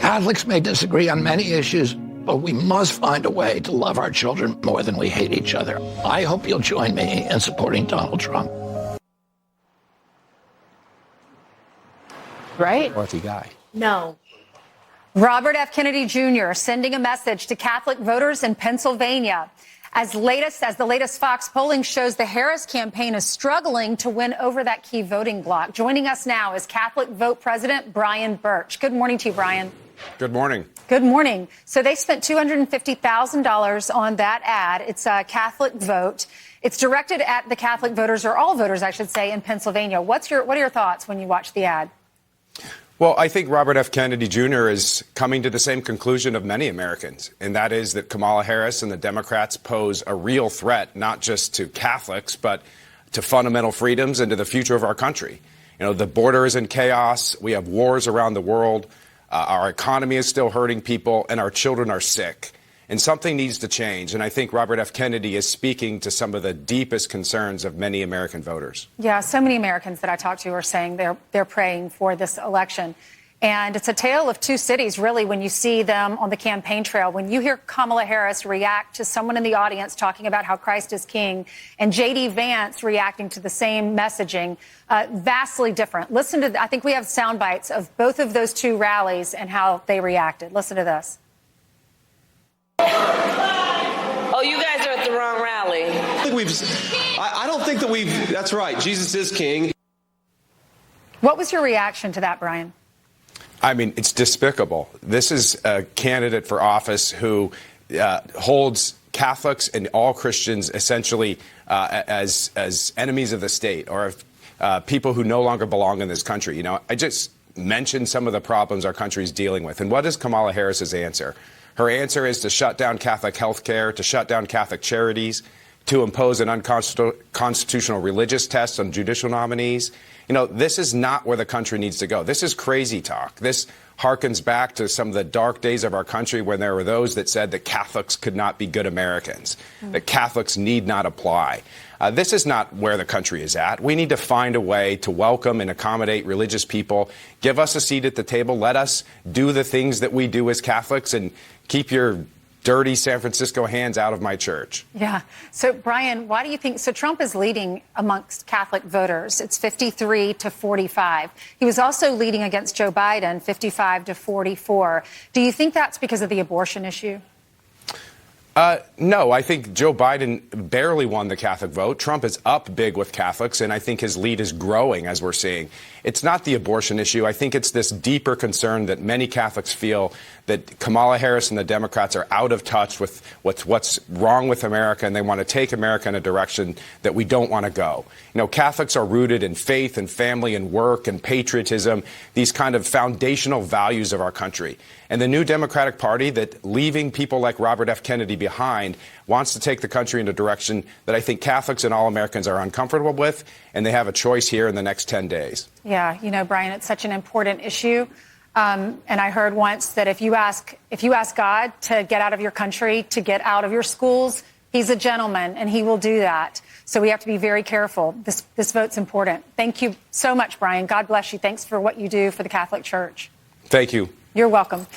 Catholics may disagree on many issues, but we must find a way to love our children more than we hate each other. I hope you'll join me in supporting Donald Trump. Right? Dorothy guy. No. Robert F. Kennedy Jr. sending a message to Catholic voters in Pennsylvania. As the latest Fox polling shows, the Harris campaign is struggling to win over that key voting bloc. Joining us now is Catholic Vote President Brian Birch. Good morning to you, Brian. Good morning. Good morning. So they spent $250,000 on that ad. It's a Catholic Vote. It's directed at the Catholic voters, or all voters, I should say, in Pennsylvania. What are your thoughts when you watch the ad? Well, I think Robert F. Kennedy Jr. is coming to the same conclusion of many Americans, and that is that Kamala Harris and the Democrats pose a real threat, not just to Catholics, but to fundamental freedoms and to the future of our country. You know, the border is in chaos. We have wars around the world. Our economy is still hurting people, and our children are sick. And something needs to change. And I think Robert F. Kennedy is speaking to some of the deepest concerns of many American voters. Yeah, so many Americans that I talk to are saying they're praying for this election. And it's a tale of two cities, really, when you see them on the campaign trail. When you hear Kamala Harris react to someone in the audience talking about how Christ is king, and J.D. Vance reacting to the same messaging, vastly different. Listen to, I think we have sound bites of both of those two rallies and how they reacted. Listen to this. Oh, you guys are at the wrong rally. I don't think that we've, that's right, Jesus is king. What was your reaction to that, Brian? I mean, it's despicable. This is a candidate for office who holds Catholics and all Christians essentially as enemies of the state, or people who no longer belong in this country. You know, I just mentioned some of the problems our country is dealing with. And what is Kamala Harris's answer? Her answer is to shut down Catholic health care, to shut down Catholic charities, to impose an unconstitutional religious test on judicial nominees. You know, this is not where the country needs to go. This is crazy talk. This harkens back to some of the dark days of our country when there were those that said that Catholics could not be good Americans, that Catholics need not apply. This is not where the country is at. We need to find a way to welcome and accommodate religious people. Give us a seat at the table. Let us do the things that we do as Catholics, and keep your dirty San Francisco hands out of my church. Yeah. So, Brian, why do you think, so Trump is leading amongst Catholic voters. It's 53 to 45. He was also leading against Joe Biden, 55 to 44. Do you think that's because of the abortion issue? No, I think Joe Biden barely won the Catholic vote. Trump is up big with Catholics, and I think his lead is growing, as we're seeing. It's not the abortion issue. I think it's this deeper concern that many Catholics feel that Kamala Harris and the Democrats are out of touch with what's wrong with America, and they want to take America in a direction that we don't want to go. You know, Catholics are rooted in faith and family and work and patriotism, these kind of foundational values of our country. And the new Democratic Party, that leaving people like Robert F. Kennedy behind, wants to take the country in a direction that I think Catholics and all Americans are uncomfortable with, and they have a choice here in the next 10 days. Yeah, you know, Brian, it's such an important issue. And I heard once that if you ask God to get out of your country, to get out of your schools, he's a gentleman, and he will do that. So we have to be very careful. This vote's important. Thank you so much, Brian. God bless you. Thanks for what you do for the Catholic Church. Thank you. You're welcome. Okay.